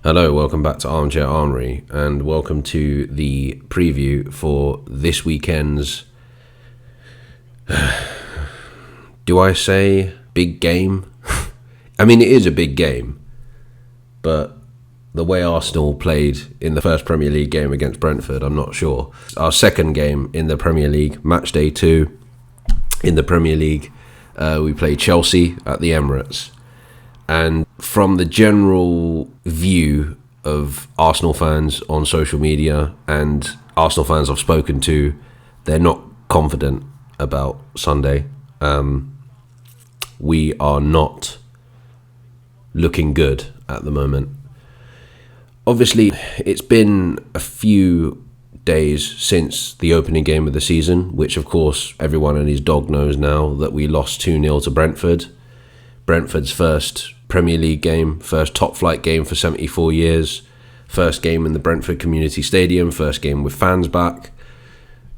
Hello, welcome back to Armchair Armory, and welcome to the preview for this weekend's, do I say big game? I mean, it is a big game, but the way Arsenal played in the first Premier League game against Brentford, I'm not sure. Our second game in the Premier League, match day 2 in the Premier League, we played Chelsea at the Emirates. And from the general view of Arsenal fans on social media and Arsenal fans I've spoken to, they're not confident about Sunday. We are not looking good at the moment. Obviously, it's been a few days since the opening game of the season, which of course everyone and his dog knows now that we lost 2-0 to Brentford. Brentford's first Premier League game, first top flight game for 74 years, first game in the Brentford Community Stadium, first game with fans back,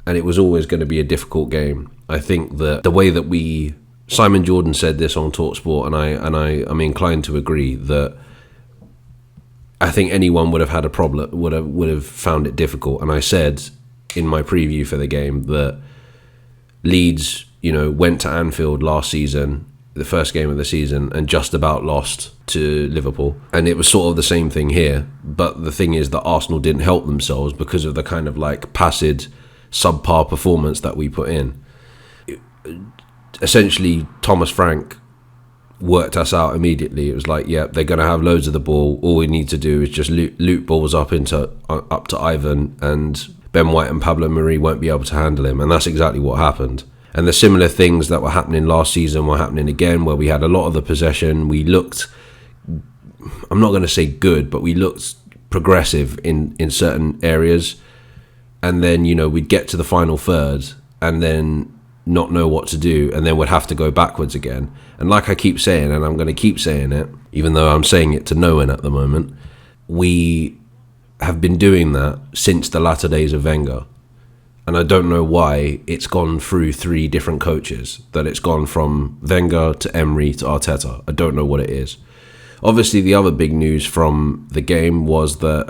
and it was always going to be a difficult game. I think that the way that Simon Jordan said this on TalkSport, and I'm inclined to agree, that I think anyone would have had a problem, would have found it difficult. And I said in my preview for the game that Leeds, went to Anfield last season, the first game of the season, and just about lost to Liverpool. And it was sort of the same thing here. But the thing is that Arsenal didn't help themselves because of the kind of passive, subpar performance that we put in. Essentially, Thomas Frank worked us out immediately. It was like, yeah, they're going to have loads of the ball. All we need to do is just loop balls up to Ivan, and Ben White and Pablo Mari won't be able to handle him. And that's exactly what happened. And the similar things that were happening last season were happening again, where we had a lot of the possession. We looked, I'm not going to say good, but we looked progressive in certain areas. And then, we'd get to the final third and then not know what to do, and then we'd have to go backwards again. And like I keep saying, and I'm going to keep saying it, even though I'm saying it to no one at the moment, we have been doing that since the latter days of Wenger. And I don't know why it's gone through 3 different coaches, that it's gone from Wenger to Emery to Arteta. I don't know what it is. Obviously, the other big news from the game was that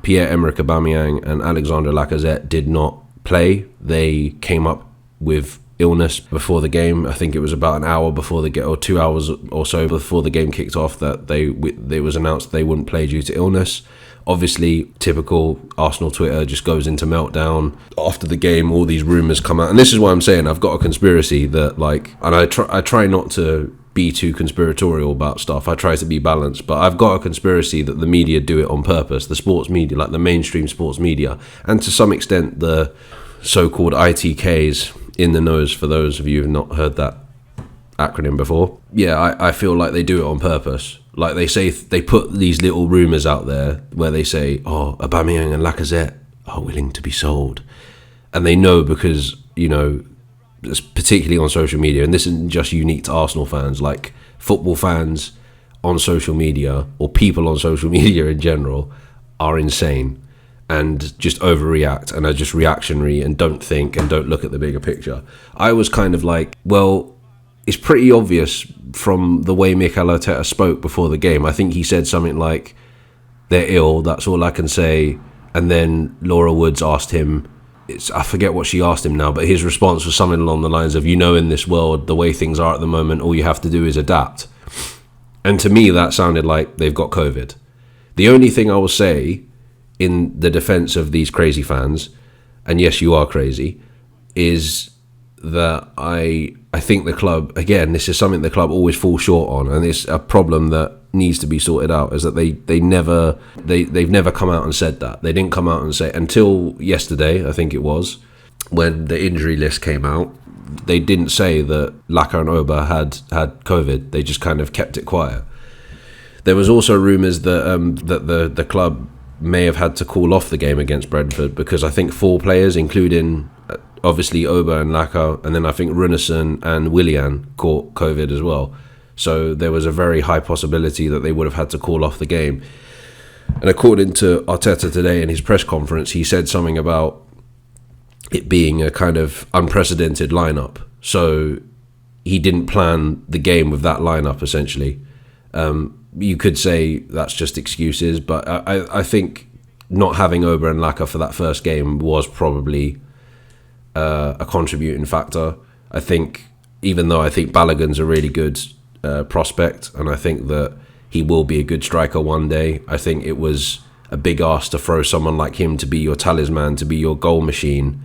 Pierre-Emerick Aubameyang and Alexandre Lacazette did not play. They came up with illness before the game. I think it was about an hour before the game, or 2 hours or so before the game kicked off, that they was announced they wouldn't play due to illness. Obviously, typical Arsenal Twitter just goes into meltdown. After the game, all these rumours come out. And this is why I'm saying I've got a conspiracy that, and I try not to be too conspiratorial about stuff. I try to be balanced. But I've got a conspiracy that the media do it on purpose. The sports media, the mainstream sports media. And to some extent, the so-called ITKs, in the nose, for those of you who have not heard that acronym before. Yeah, I feel like they do it on purpose. Like they say, they put these little rumours out there where they say, oh, Aubameyang and Lacazette are willing to be sold. And they know because, particularly on social media, and this isn't just unique to Arsenal fans, like football fans on social media, or people on social media in general, are insane and just overreact and are just reactionary and don't think and don't look at the bigger picture. I was kind of like, well, it's pretty obvious from the way Mikel Arteta spoke before the game. I think he said something like, they're ill, that's all I can say. And then Laura Woods asked him, I forget what she asked him now, but his response was something along the lines of, in this world, the way things are at the moment, all you have to do is adapt. And to me, that sounded like they've got COVID. The only thing I will say in the defence of these crazy fans, and yes, you are crazy, is that I think the club, again, this is something the club always falls short on, and it's a problem that needs to be sorted out, is that they've never come out and said that. They didn't come out and say, until yesterday, I think it was, when the injury list came out, they didn't say that Laka and Oba had COVID. They just kind of kept it quiet. There was also rumours that the club may have had to call off the game against Brentford because I think 4 players, including obviously Oba and Laka, and then I think Runarsson and Willian caught COVID as well. So there was a very high possibility that they would have had to call off the game. And according to Arteta today in his press conference, he said something about it being a kind of unprecedented lineup. So he didn't plan the game with that lineup, essentially. You could say that's just excuses, but I think not having Ober and Laka for that first game was probably a contributing factor. I think, even though I think Balogun's a really good prospect, and I think that he will be a good striker one day, I think it was a big ask to throw someone like him to be your talisman, to be your goal machine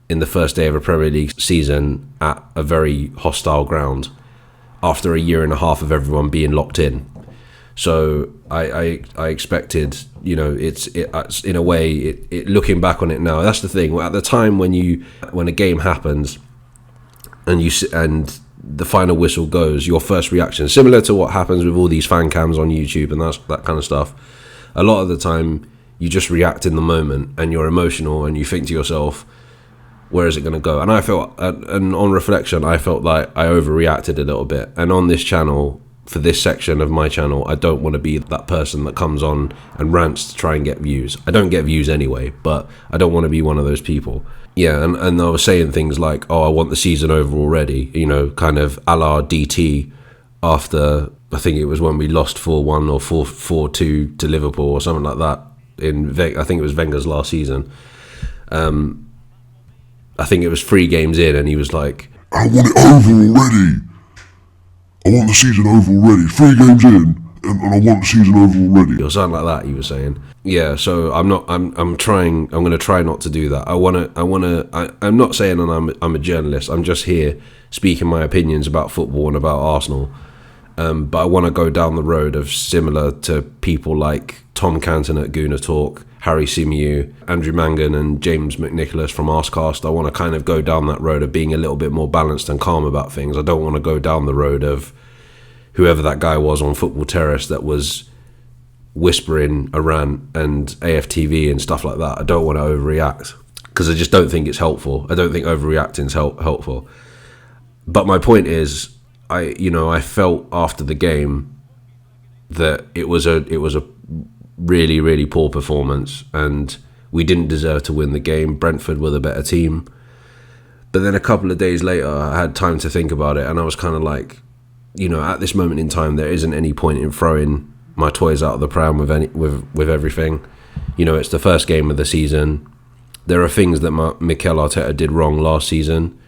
in the first day of a Premier League season at a very hostile ground after a year and a half of everyone being locked in. So I expected, it's in a way, looking back on it now, that's the thing. At the time when a game happens and the final whistle goes, your first reaction, similar to what happens with all these fan cams on YouTube and that kind of stuff, a lot of the time you just react in the moment and you're emotional and you think to yourself, where is it going to go? And I felt, and on reflection, I felt like I overreacted a little bit. And on this channel, for this section of my channel, I don't want to be that person that comes on and rants to try and get views. I don't get views anyway, but I don't want to be one of those people. Yeah, and I was saying things like, I want the season over already, kind of a la DT after, I think it was when we lost 4-1 or 4-2 to Liverpool or something like that. I think it was Wenger's last season. I think it was 3 games in and he was like, I want it over already. I want the season over already. 3 games in, and I want the season over already. Or something like that, he was saying. Yeah, so I'm going to try not to do that. I'm not saying I'm a journalist. I'm just here speaking my opinions about football and about Arsenal. But I want to go down the road of similar to people like Tom Canton at Gooner Talk, Harry Symeou, Andrew Mangan and James McNicholas from Arscast. I want to kind of go down that road of being a little bit more balanced and calm about things. I don't want to go down the road of whoever that guy was on Football Terrace that was whispering a rant and AFTV and stuff like that. I don't want to overreact because I just don't think it's helpful. I don't think overreacting is helpful. But my point is, I felt after the game that it was a really, really poor performance and we didn't deserve to win the game. Brentford were the better team. But then a couple of days later, I had time to think about it and I was kind of like, at this moment in time, there isn't any point in throwing my toys out of the pram with everything. It's the first game of the season. There are things that Mikel Arteta did wrong last season,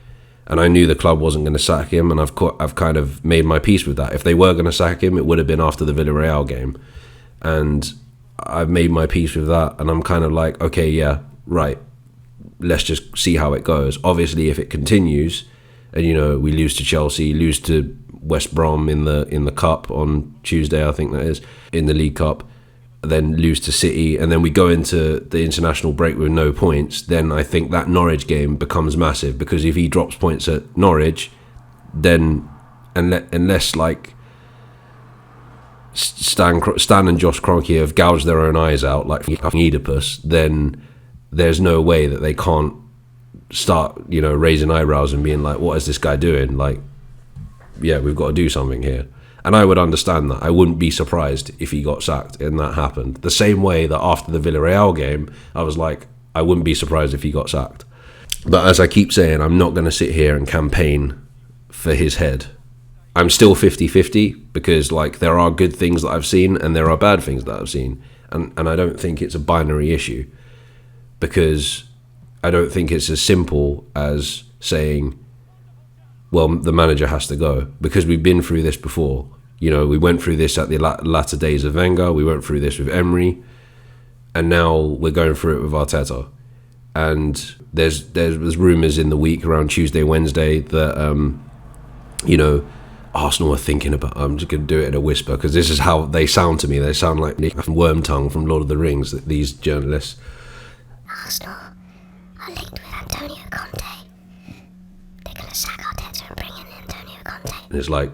and I knew the club wasn't going to sack him, and I've kind of made my peace with that. If they were going to sack him, it would have been after the Villarreal game, and I've made my peace with that, and I'm kind of like, okay, yeah, right, let's just see how it goes. Obviously, if it continues, and we lose to Chelsea, lose to West Brom in the cup on Tuesday, I think that is, in the League Cup, then lose to City, and then we go into the international break with no points, then I think that Norwich game becomes massive, because if he drops points at Norwich, then unless like Stan and Josh Kroenke have gouged their own eyes out like Oedipus, then there's no way that they can't start raising eyebrows and being like, what is this guy doing? Like, yeah, we've got to do something here. And I would understand that. I wouldn't be surprised if he got sacked and that happened. The same way that after the Villarreal game, I was like, I wouldn't be surprised if he got sacked. But as I keep saying, I'm not going to sit here and campaign for his head. I'm still 50-50 because there are good things that I've seen and there are bad things that I've seen. And I don't think it's a binary issue, because I don't think it's as simple as saying, well, the manager has to go, because we've been through this before. We went through this at the latter days of Wenger, we went through this with Emery, and now we're going through it with Arteta. And there's rumours in the week around Tuesday, Wednesday that, Arsenal are thinking about, I'm just going to do it in a whisper, because this is how they sound to me. They sound like Wormtongue from Lord of the Rings, these journalists. Arsenal are linked with Antonio Conte. They're going to sack Arteta and bring in Antonio Conte. And it's like,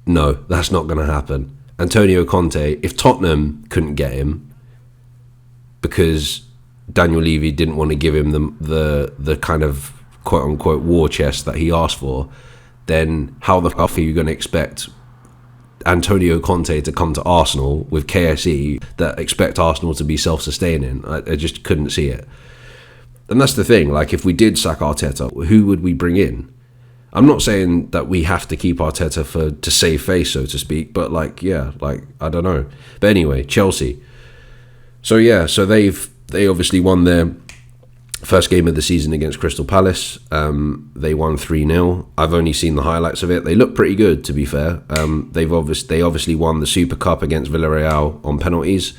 no, that's not going to happen. Antonio Conte, if Tottenham couldn't get him because Daniel Levy didn't want to give him the kind of quote-unquote war chest that he asked for, then how the fuck are you going to expect Antonio Conte to come to Arsenal with KSE that expect Arsenal to be self-sustaining? I just couldn't see it. And that's the thing, if we did sack Arteta, who would we bring in? I'm not saying that we have to keep Arteta to save face, so to speak, but like, yeah, like, I don't know. But anyway, Chelsea. So yeah, so they obviously won their first game of the season against Crystal Palace. They won 3-0. I've only seen the highlights of it. They look pretty good, to be fair. They obviously won the Super Cup against Villarreal on penalties.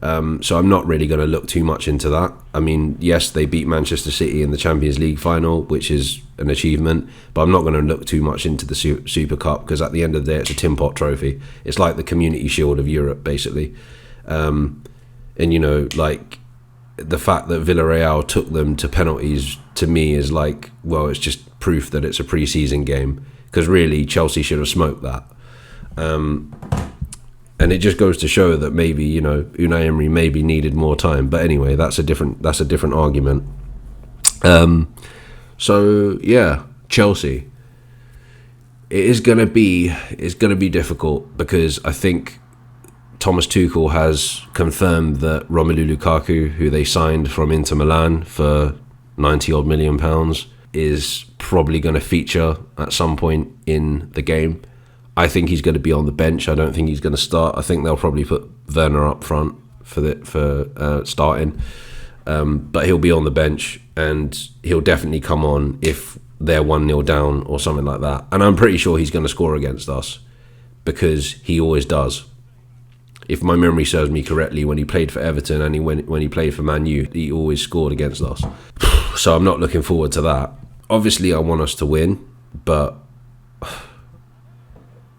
So I'm not really going to look too much into that. I mean, yes, they beat Manchester City in the Champions League final, which is an achievement, but I'm not going to look too much into the Super Cup, because at the end of the day, it's a tin pot trophy. It's like the Community Shield of Europe, basically. And, you know, like, the fact that Villarreal took them to penalties, to me, is like, well, it's just proof that it's a pre-season game, because really Chelsea should have smoked that. And it just goes to show that maybe, you know, Unai Emery maybe needed more time. But anyway, that's a different argument. So yeah, Chelsea. It's gonna be difficult, because I think Thomas Tuchel has confirmed that Romelu Lukaku, who they signed from Inter Milan for £90 million, is probably going to feature at some point in the game. I think he's going to be on the bench. I don't think he's going to start. I think they'll probably put Werner up front for starting, but he'll be on the bench, and he'll definitely come on if they're 1-0 down or something like that. And I'm pretty sure he's going to score against us, because he always does. If my memory serves me correctly, when he played for Everton and when he played for Man U, he always scored against us. So I'm not looking forward to that. Obviously, I want us to win, but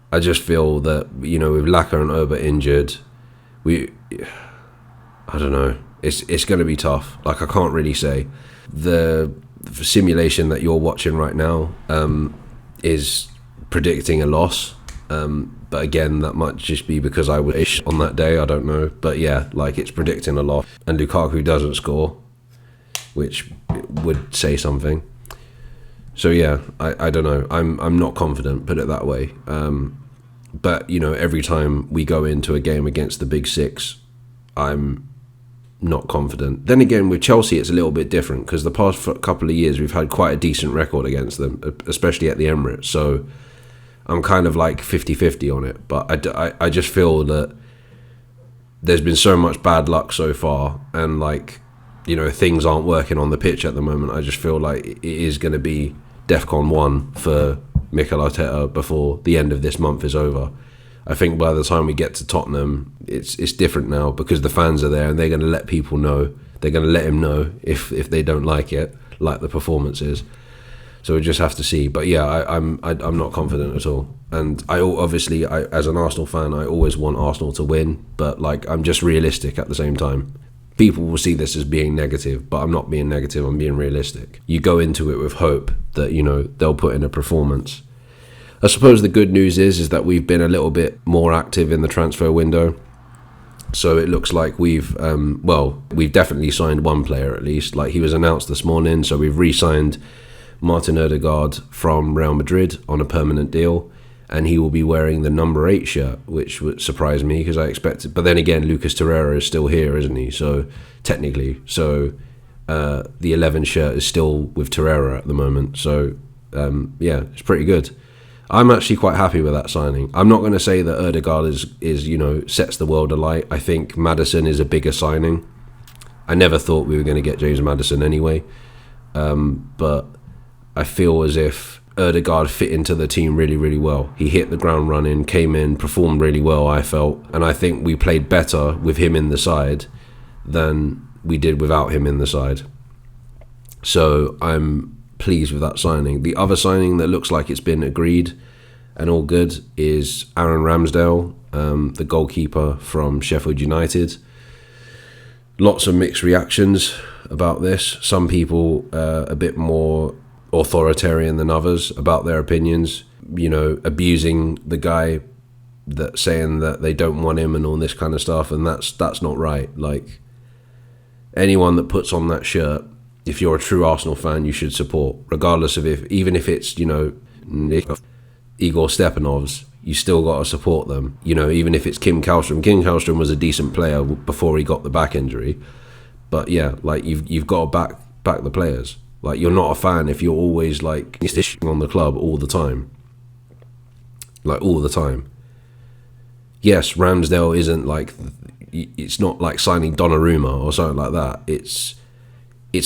I just feel that, you know, with Laka and Oba injured, I don't know. It's going to be tough. Like, I can't really say. The simulation that you're watching right now is predicting a loss. But again, that might just be because I was ish on that day. I don't know. But yeah, like, it's predicting a loss. And Lukaku doesn't score, which would say something. So yeah, I don't know. I'm not confident, put it that way. But, you know, every time we go into a game against the Big Six, I'm not confident. Then again, with Chelsea, it's a little bit different, because the past couple of years we've had quite a decent record against them, especially at the Emirates. So I'm kind of like 50-50 on it. But I just feel that there's been so much bad luck so far, and, like, you know, things aren't working on the pitch at the moment. I just feel like it is going to be DEFCON 1 for Mikel Arteta before the end of this month is over. I think by the time we get to Tottenham, it's different now, because the fans are there and they're going to let people know. They're going to let him know if they don't like it, like the performance is. So we just have to see. But yeah, I'm not confident at all. And I as an Arsenal fan, I always want Arsenal to win. But, like, I'm just realistic at the same time. People will see this as being negative, but I'm not being negative, I'm being realistic. You go into it with hope that, you know, they'll put in a performance. I suppose the good news is that we've been a little bit more active in the transfer window. So it looks like we've definitely signed one player at least. Like, he was announced this morning, so we've re-signed Martin Odegaard from Real Madrid on a permanent deal. And he will be wearing the number 8 shirt, which would surprise me, because I expected. But then again, Lucas Torreira is still here, isn't he? So technically, the 11 shirt is still with Torreira at the moment. So yeah, it's pretty good. I'm actually quite happy with that signing. I'm not going to say that Odegaard is you know, sets the world alight. I think Maddison is a bigger signing. I never thought we were going to get James Maddison anyway, but I feel as if Odegaard fit into the team really, really well. He hit the ground running, came in, performed really well, I felt. And I think we played better with him in the side than we did without him in the side. So I'm pleased with that signing. The other signing that looks like it's been agreed and all good is Aaron Ramsdale, the goalkeeper from Sheffield United. Lots of mixed reactions about this. Some people a bit more authoritarian than others about their opinions, you know, abusing the guy, that saying that they don't want him and all this kind of stuff, and that's not right. Like, anyone that puts on that shirt, if you're a true Arsenal fan, you should support, regardless of even if it's, you know, Igor Stepanovs, you still got to support them. You know, even if it's Kim Kallstrom. Kim Kallstrom was a decent player before he got the back injury, but yeah, like, you've got to back the players. Like, you're not a fan if you're always like stitching on the club all the time. Like, all the time. Yes, Ramsdale isn't like, it's not like signing Donnarumma or something like that. It's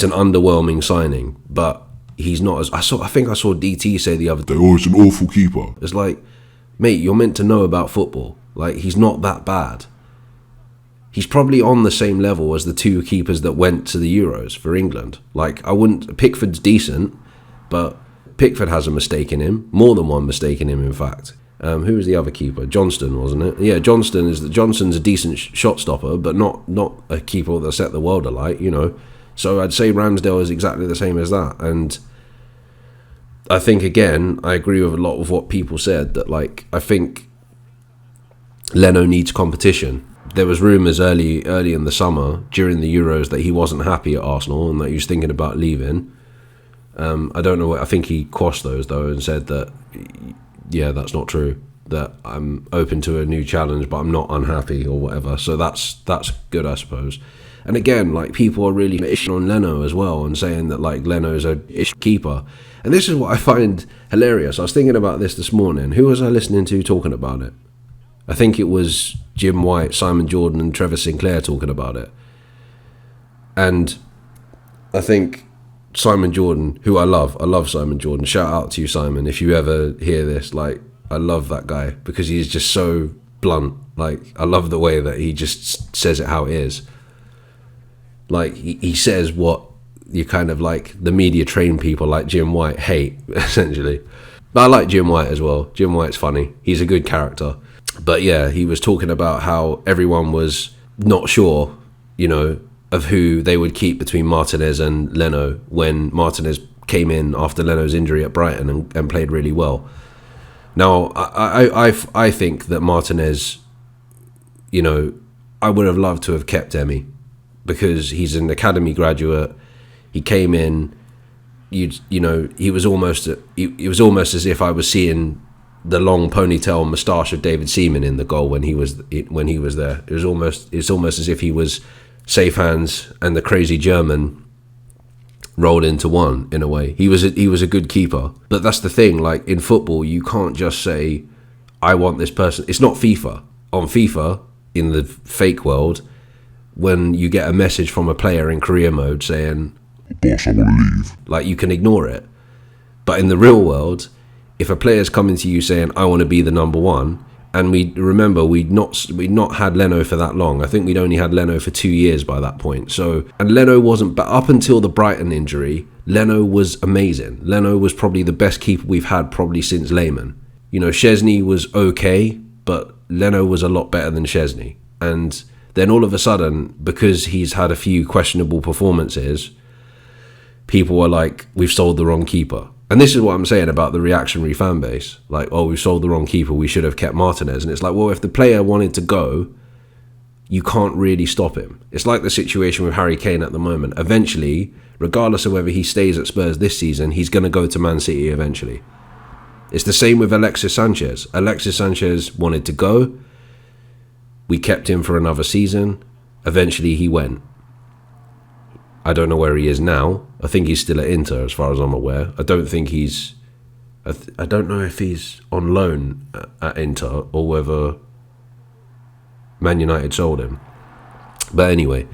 an underwhelming signing, but he's not as, I think I saw DT say the other day, Oh, it's an awful keeper. it's like, mate, you're meant to know about football. Like, he's not that bad. He's probably on the same level as the two keepers that went to the Euros for England. Like, Pickford's decent, but Pickford has a mistake in him. More than one mistake in him, in fact. Who was the other keeper? Johnston, wasn't it? Yeah, Johnston's a decent shot stopper, but not a keeper that set the world alight, you know. So I'd say Ramsdale is exactly the same as that. And I think, again, I agree with a lot of what people said, that, like, I think Leno needs competition. There was rumours early in the summer, during the Euros, that he wasn't happy at Arsenal and that he was thinking about leaving. I don't know, I think he quashed those, though, and said that, yeah, that's not true, that I'm open to a new challenge, but I'm not unhappy or whatever. So that's good, I suppose. And again, like, people are really ishing on Leno as well and saying that, like, Leno's a ish keeper. And this is what I find hilarious. I was thinking about this morning. Who was I listening to talking about it? I think it was Jim White, Simon Jordan and Trevor Sinclair talking about it. And I think Simon Jordan, who I love Simon Jordan. Shout out to you, Simon, if you ever hear this. Like, I love that guy because he's just so blunt. Like, I love the way that he just says it how it is. Like, he says what you kind of, like, the media trained people like Jim White hate, essentially. But I like Jim White as well. Jim White's funny. He's a good character. But yeah, he was talking about how everyone was not sure, you know, of who they would keep between Martinez and Leno when Martinez came in after Leno's injury at Brighton and played really well. Now, I think that Martinez, you know, I would have loved to have kept Emi because he's an academy graduate. He came in, you know, it was almost as if I was seeing the long ponytail moustache of David Seaman in the goal when he was there. It's almost as if he was safe hands and the crazy German rolled into one, in a way. He was a good keeper. But that's the thing, like, in football you can't just say I want this person. It's not FIFA. On FIFA, in the fake world, when you get a message from a player in career mode saying, Boss, I want to leave. like, you can ignore it. But in the real world, if a player's coming to you saying, I want to be the number one, and we'd not had Leno for that long. I think we'd only had Leno for 2 years by that point. So, and Leno wasn't, but up until the Brighton injury, Leno was amazing. Leno was probably the best keeper we've had probably since Lehmann. You know, Szczesny was okay, but Leno was a lot better than Szczesny. And then all of a sudden, because he's had a few questionable performances, people were like, we've sold the wrong keeper. And this is what I'm saying about the reactionary fan base. Like, oh, we sold the wrong keeper, we should have kept Martinez. And it's like, well, if the player wanted to go, you can't really stop him. It's like the situation with Harry Kane at the moment. Eventually, regardless of whether he stays at Spurs this season, he's going to go to Man City eventually. It's the same with Alexis Sanchez. Alexis Sanchez wanted to go. We kept him for another season. Eventually, he went. I don't know where he is now. I think he's still at Inter, as far as I'm aware. I don't think he's... I don't know if he's on loan at Inter or whether Man United sold him. But anyway,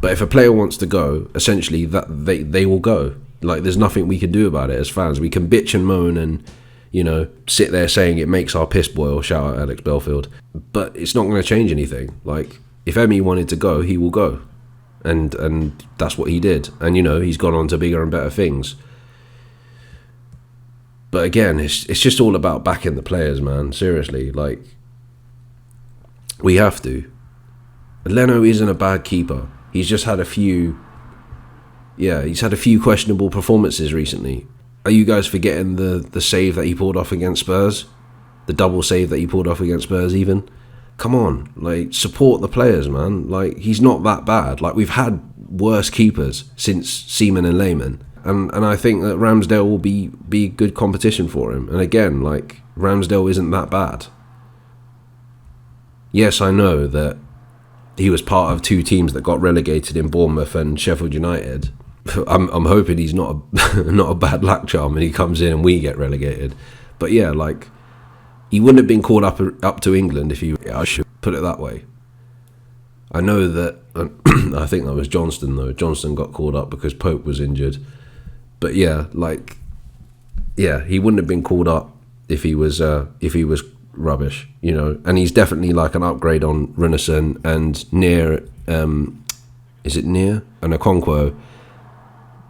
but if a player wants to go, essentially that they will go. Like, there's nothing we can do about it as fans. We can bitch and moan and, you know, sit there saying it makes our piss boil. Shout out Alex Belfield. But it's not going to change anything. Like, if Emi wanted to go, he will go. And that's what he did. And, you know, he's gone on to bigger and better things. But again, it's just all about backing the players, man. Seriously, like, we have to. Leno isn't a bad keeper. He's just had a few... Yeah, he's had a few questionable performances recently. Are you guys forgetting the save that he pulled off against Spurs? The double save that he pulled off against Spurs even? Come on, like, support the players, man. Like, he's not that bad. Like, we've had worse keepers since Seaman and Lehmann. And I think that Ramsdale will be good competition for him. And again, like, Ramsdale isn't that bad. Yes, I know that he was part of two teams that got relegated in Bournemouth and Sheffield United. I'm hoping he's not not a bad luck charm and he comes in and we get relegated. But yeah, like, he wouldn't have been called up to England if he... I should put it that way. I know that... I think that was Johnston, though. Johnston got called up because Pope was injured. But yeah, like... Yeah, he wouldn't have been called up if he was rubbish, you know. And he's definitely like an upgrade on Runarsson and Near... is it Near? And Okonkwo.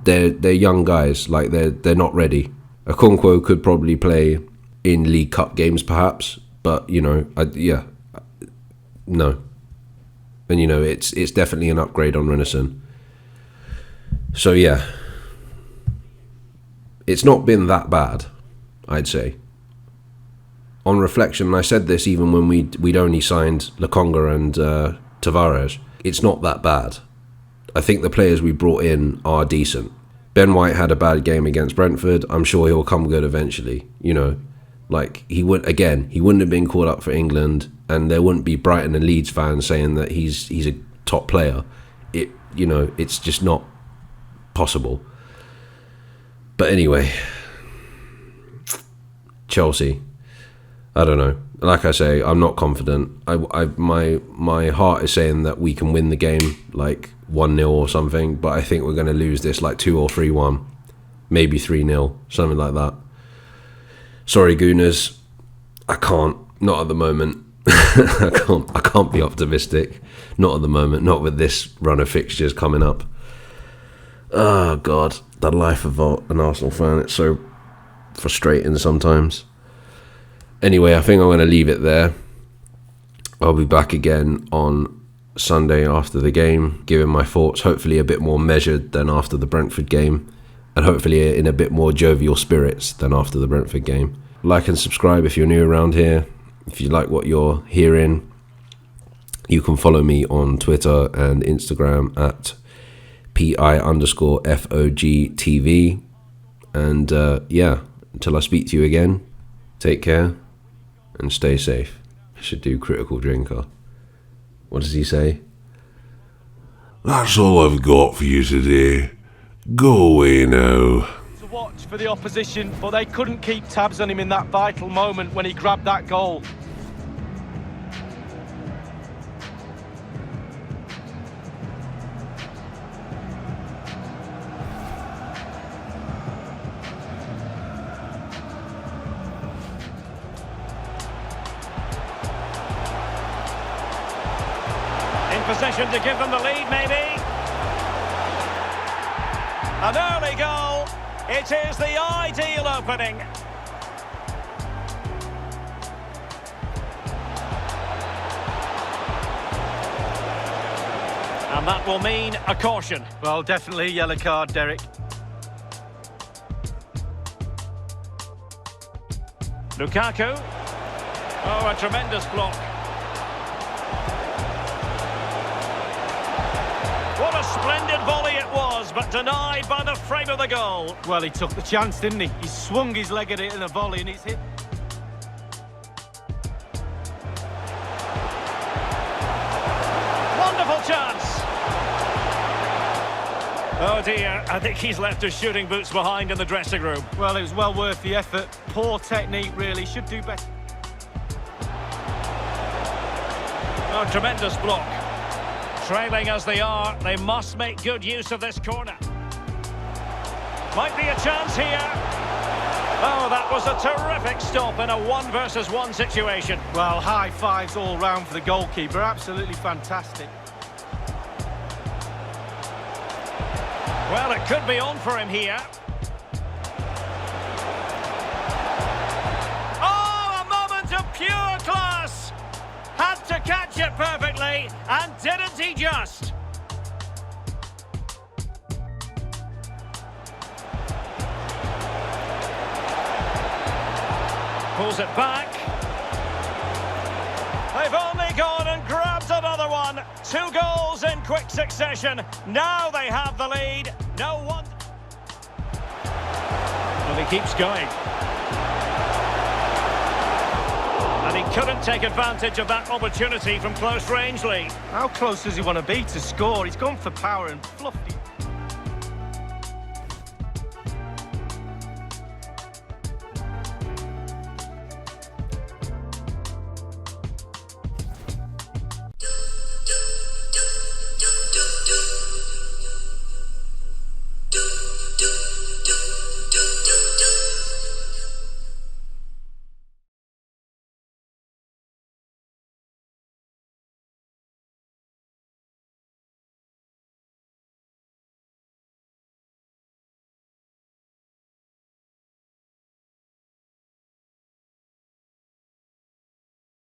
They're young guys. Like, they're not ready. Okonkwo could probably play in League Cup games, perhaps. But, you know, no. And, you know, it's definitely an upgrade on Runarsson. So, yeah. It's not been that bad, I'd say. On reflection, and I said this even when we'd only signed Lokonga and Tavares, it's not that bad. I think the players we brought in are decent. Ben White had a bad game against Brentford. I'm sure he'll come good eventually, you know. Like, he wouldn't have been called up for England, and there wouldn't be Brighton and Leeds fans saying that he's a top player. You know, it's just not possible. But anyway, Chelsea, I don't know. Like I say, I'm not confident. My heart is saying that we can win the game like 1-0 or something, but I think we're going to lose this like 2 or 3-1, maybe 3-0, something like that. Sorry, Gooners, I can't. Not at the moment. I can't be optimistic. Not at the moment. Not with this run of fixtures coming up. Oh God, the life of an Arsenal fan. It's so frustrating sometimes. Anyway, I think I'm going to leave it there. I'll be back again on Sunday after the game, giving my thoughts, hopefully a bit more measured than after the Brentford game, and hopefully in a bit more jovial spirits than after the Brentford game. Like and subscribe if you're new around here. If you like what you're hearing, you can follow me on Twitter and Instagram at PI_FOGTV. And yeah, until I speak to you again, take care and stay safe. I should do Critical Drinker. What does he say? That's all I've got for you today. Go away now. To watch for the opposition, but they couldn't keep tabs on him in that vital moment when he grabbed that goal. Possession to give them the lead, maybe. An early goal. It is the ideal opening. And that will mean a caution. Well, definitely a yellow card, Derek. Lukaku. Oh, a tremendous block. What a splendid volley it was, but denied by the frame of the goal. Well, he took the chance, didn't he? He swung his leg at it in a volley and he's hit. Wonderful chance. Oh dear, I think he's left his shooting boots behind in the dressing room. Well, it was well worth the effort. Poor technique, really. Should do better. Oh, tremendous block. Trailing as they are, they must make good use of this corner. Might be a chance here. Oh, that was a terrific stop in a 1-versus-1 situation. Well, high fives all round for the goalkeeper. Absolutely fantastic. Well, it could be on for him here. Oh, a moment of pure class! Had to catch it perfectly, and didn't he just? Pulls it back. They've only gone and grabbed another one. 2 goals in quick succession. Now they have the lead. No one. Well, he keeps going. And he couldn't take advantage of that opportunity from close range, Lee. How close does he want to be to score? He's gone for power and fluffed.